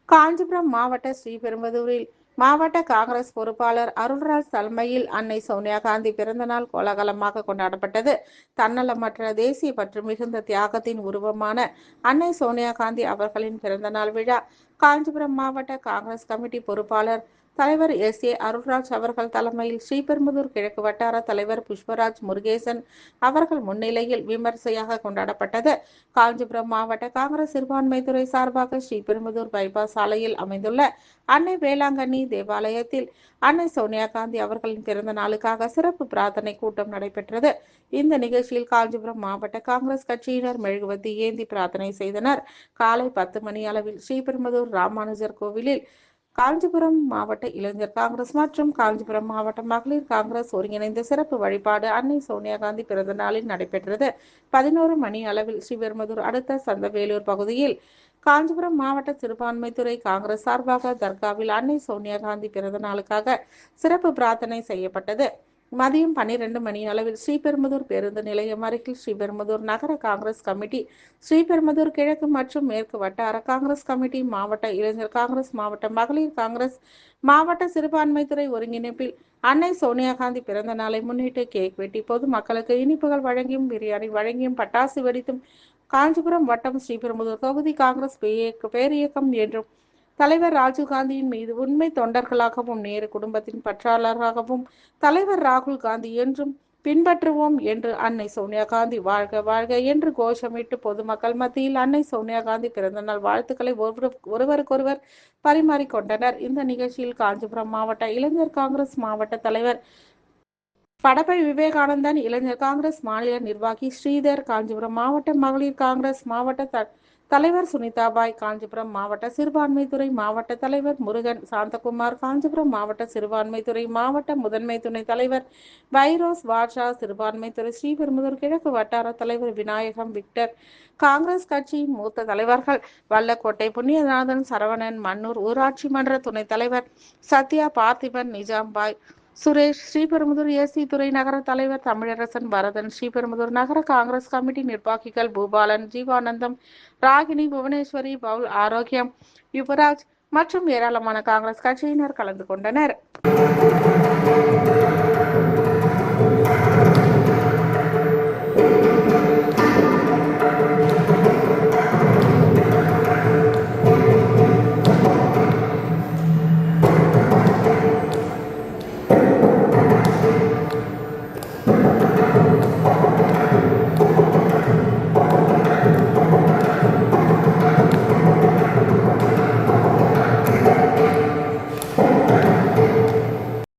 காஞ்சிபுரம் மாவட்ட ஸ்ரீபெரும்புதூரில் மாவட்ட காங்கிரஸ் பொறுப்பாளர் அருள்ராஜ் தலைமையில் அன்னை சோனியா காந்தி பிறந்தநாள் கோலாகலமாக கொண்டாடப்பட்டது. தன்னலமற்ற தேசிய பற்று மிகுந்த தியாகத்தின் உருவமான அன்னை சோனியா காந்தி அவர்களின் பிறந்தநாள் விழா காஞ்சிபுரம் மாவட்ட காங்கிரஸ் கமிட்டி பொறுப்பாளர் தலைவர் எஸ். ஏ. அருள்ராஜ் அவர்கள் தலைமையில் ஸ்ரீபெரும்புதூர் கிழக்கு வட்டார தலைவர் புஷ்பராஜ் முருகேசன் அவர்கள் முன்னிலையில் விமர்சையாக கொண்டாடப்பட்டது. காஞ்சிபுரம் மாவட்ட காங்கிரஸ் சிறுபான்மைத்துறை சார்பாக ஸ்ரீபெரும்புதூர் பைபாஸ் சாலையில் அமைந்துள்ள அன்னை வேளாங்கண்ணி தேவாலயத்தில் அன்னை சோனியா காந்தி அவர்களின் பிறந்த நாளுக்காக சிறப்பு பிரார்த்தனை கூட்டம் நடைபெற்றது. இந்த நிகழ்ச்சியில் காஞ்சிபுரம் மாவட்ட காங்கிரஸ் கட்சியினர் மெழுகுவர்த்தி ஏந்தி பிரார்த்தனை செய்தனர். காலை 10 மணி அளவில் ஸ்ரீபெரும்புதூர் ராமானுஜர் கோவிலில் காஞ்சிபுரம் மாவட்ட இளைஞர் காங்கிரஸ் மற்றும் காஞ்சிபுரம் மாவட்ட மகளிர் காங்கிரஸ் ஒருங்கிணைந்த சிறப்பு வழிபாடு அன்னை சோனியா காந்தி பிறந்த நாளில் நடைபெற்றது. 11 மணி அளவில் ஸ்ரீபெரும்புதூர் அடுத்த சந்தவேலூர் பகுதியில் காஞ்சிபுரம் மாவட்ட சிறுபான்மைத்துறை காங்கிரஸ் சார்பாக தர்காவில் அன்னை சோனியா காந்தி பிறந்த நாளுக்காக சிறப்பு பிரார்த்தனை செய்யப்பட்டது. மதியம் 12 மணி அளவில் ஸ்ரீபெரும்புதூர் பேருந்து நிலையம் அருகில் ஸ்ரீபெரும்புதூர் நகர காங்கிரஸ் கமிட்டி, ஸ்ரீபெரும்புதூர் கிழக்கு மற்றும் மேற்கு வட்டார காங்கிரஸ் கமிட்டி, மாவட்ட இளைஞர் காங்கிரஸ், மாவட்ட மகளிர் காங்கிரஸ், மாவட்ட சிறுபான்மைத்துறை ஒருங்கிணைப்பில் அன்னை சோனியா காந்தி பிறந்த நாளை முன்னிட்டு கேக் வெட்டி பொதுமக்களுக்கு இனிப்புகள் வழங்கியும் பிரியாணி வழங்கியும் பட்டாசு வெடித்தும் காஞ்சிபுரம் வட்டம் ஸ்ரீபெரும்புதூர் தொகுதி காங்கிரஸ் பேரியக்கம் என்றும் தலைவர் ராஜீவ்காந்தியின் மீது உண்மை தொண்டர்களாகவும் நேரு குடும்பத்தின் பற்றாளராகவும் தலைவர் ராகுல் காந்தி என்றும் பின்பற்றுவோம் என்று அன்னை சோனியா காந்தி வாழ்க வாழ்க என்று கோஷமிட்டு பொதுமக்கள் மத்தியில் அன்னை சோனியா காந்தி பிறந்தநாள் வாழ்த்துக்களை ஒருவருக்கொருவர் பரிமாறிக்கொண்டனர். இந்த நிகழ்ச்சியில் காஞ்சிபுரம் மாவட்ட இளைஞர் காங்கிரஸ் மாவட்ட தலைவர் படப்பை விவேகானந்தன், இளைஞர் காங்கிரஸ் மாநில நிர்வாகி ஸ்ரீதர், காஞ்சிபுரம் மாவட்ட மகளிர் காங்கிரஸ் மாவட்ட தலைவர் சுனிதாபாய், காஞ்சிபுரம் மாவட்ட சிறுபான்மைத்துறை மாவட்ட தலைவர் முருகன் சாந்தகுமார், காஞ்சிபுரம் மாவட்ட சிறுபான்மைத்துறை மாவட்ட முதன்மை துணைத் தலைவர் வைரோஸ் பாட்ஷா, சிறுபான்மைத்துறை ஸ்ரீபெரும்புதூர் கிழக்கு வட்டார தலைவர் விநாயகம் விக்டர், காங்கிரஸ் கட்சியின் மூத்த தலைவர்கள் வல்லக்கோட்டை புண்ணியநாதன், சரவணன், மன்னூர் ஊராட்சி மன்ற துணைத் தலைவர் சத்யா, பார்த்திபன், நிஜாம்பாய், சுரேஷ், ஸ்ரீபெரும்புதூர் எஸ். சி. துறை நகர தலைவர் தமிழரசன், பரதன், ஸ்ரீபெரும்புதூர் நகர காங்கிரஸ் கமிட்டி நிர்வாகிகள் பூபாலன், ஜீவானந்தம், ராகினி, புவனேஸ்வரி, பவுல், ஆரோக்கியம், யுவராஜ் மற்றும் ஏராளமான காங்கிரஸ் கட்சியினர் கலந்து கொண்டனர்.